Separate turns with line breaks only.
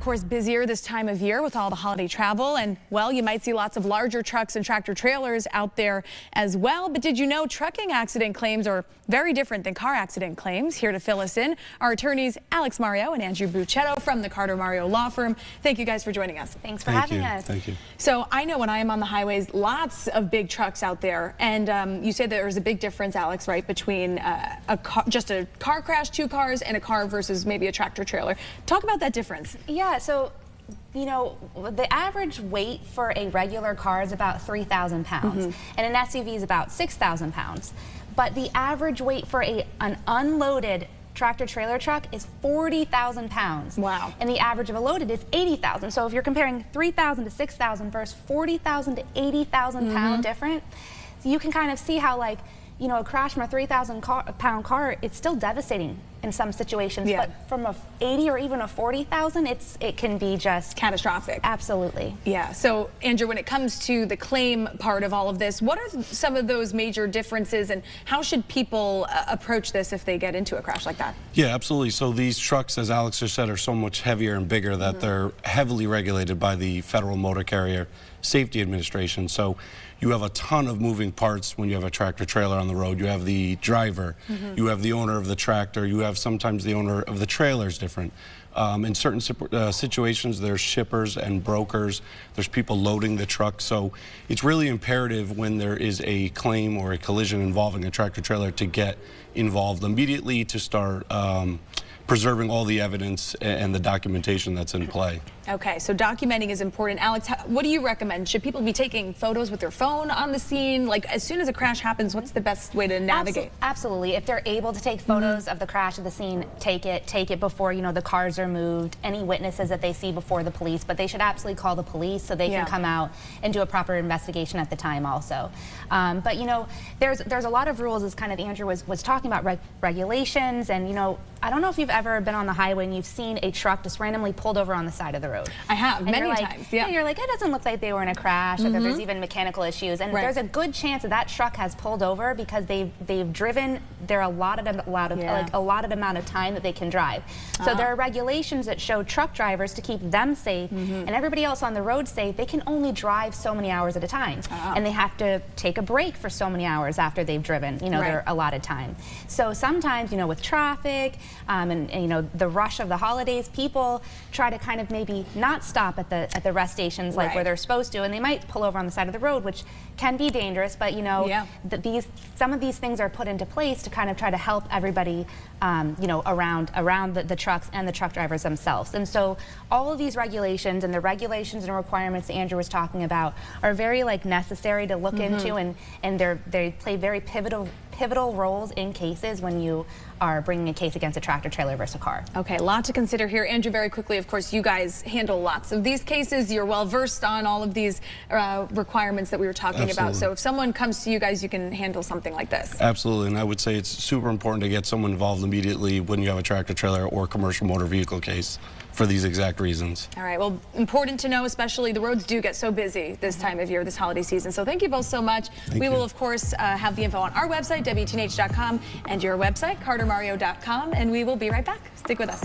Of course, busier this time of year with all the holiday travel, and well, you might see lots of larger trucks and tractor trailers out there as well. But did you know trucking accident claims are very different than car accident claims? Here to fill us in are attorneys Alex Mario and Andrew Bucchetto from the Carter Mario Law Firm. Thank you guys for joining us.
Thanks for having us.
Thank you.
So I know when I am on the highways, lots of big trucks out there, and you say there's a big difference, Alex, right, between just a car crash, two cars, and a car versus maybe a tractor trailer. Talk about that difference.
Yeah, so, you know, the average weight for a regular car is about 3,000 pounds, and an SUV is about 6,000 pounds. But the average weight for an unloaded tractor trailer truck is 40,000 pounds.
Wow.
And the average of a loaded is 80,000. So if you're comparing 3,000 to 6,000 versus 40,000 to 80,000 pound difference, you can kind of see how, like, you know, a crash from a 3,000 pound car, it's still devastating in some situations, but from a 80 or even a 40,000, it can be just
catastrophic.
Absolutely.
Yeah. So, Andrew, when it comes to the claim part of all of this, what are some of those major differences, and how should people approach this if they get into a crash like that?
Yeah, absolutely. So these trucks, as Alex just said, are so much heavier and bigger that they're heavily regulated by the Federal Motor Carrier Safety Administration. So you have a ton of moving parts when you have a tractor trailer on the road. You have the driver, you have the owner of the tractor, you have sometimes the owner of the trailer is different. In certain situations, there's shippers and brokers, there's people loading the truck. So it's really imperative when there is a claim or a collision involving a tractor trailer to get involved immediately, to start preserving all the evidence and the documentation that's in play.
Okay, so documenting is important. Alex, what do you recommend? Should people be taking photos with their phone on the scene? Like, as soon as a crash happens, what's the best way to navigate?
Absolutely. If they're able to take photos of the crash of the scene, take it before, you know, the cars are moved, any witnesses that they see before the police, but they should absolutely call the police so they can come out and do a proper investigation at the time also. But, you know, there's a lot of rules, as kind of Andrew was talking about, regulations, and, you know, I don't know if you've ever been on the highway and you've seen a truck just randomly pulled over on the side of the road.
I have, many times, yeah.
And you're like, it doesn't look like they were in a crash, or that there's even mechanical issues. And there's a good chance that truck has pulled over because they've driven their allotted amount of time that they can drive. So there are regulations that show truck drivers, to keep them safe and everybody else on the road safe, they can only drive so many hours at a time. And they have to take a break for so many hours after they've driven, you know, their allotted time. So sometimes, you know, with traffic and you know, the rush of the holidays, people try to kind of maybe not stop at the rest stations like where they're supposed to, and they might pull over on the side of the road, which can be dangerous. But, you know, some of these things are put into place to kind of try to help everybody, you know, around the trucks and the truck drivers themselves. And so all of these regulations and the regulations and requirements that Andrew was talking about are very, like, necessary to look into, and they play very pivotal roles in cases when you are bringing a case against a tractor trailer versus a car. Okay,
a lot to consider here. Andrew, very quickly, of course, you guys handle lots of these cases. You're well versed on all of these requirements that we were talking about. So if someone comes to you guys, you can handle something like this.
Absolutely, and I would say it's super important to get someone involved immediately when you have a tractor trailer or commercial motor vehicle case for these exact reasons.
All right, well, important to know, especially the roads do get so busy this time of year, this holiday season. So thank you both so much. We will, of course, have the info on our website, WTNH.com, and your website, CarterMario.com, and we will be right back. Stick with us.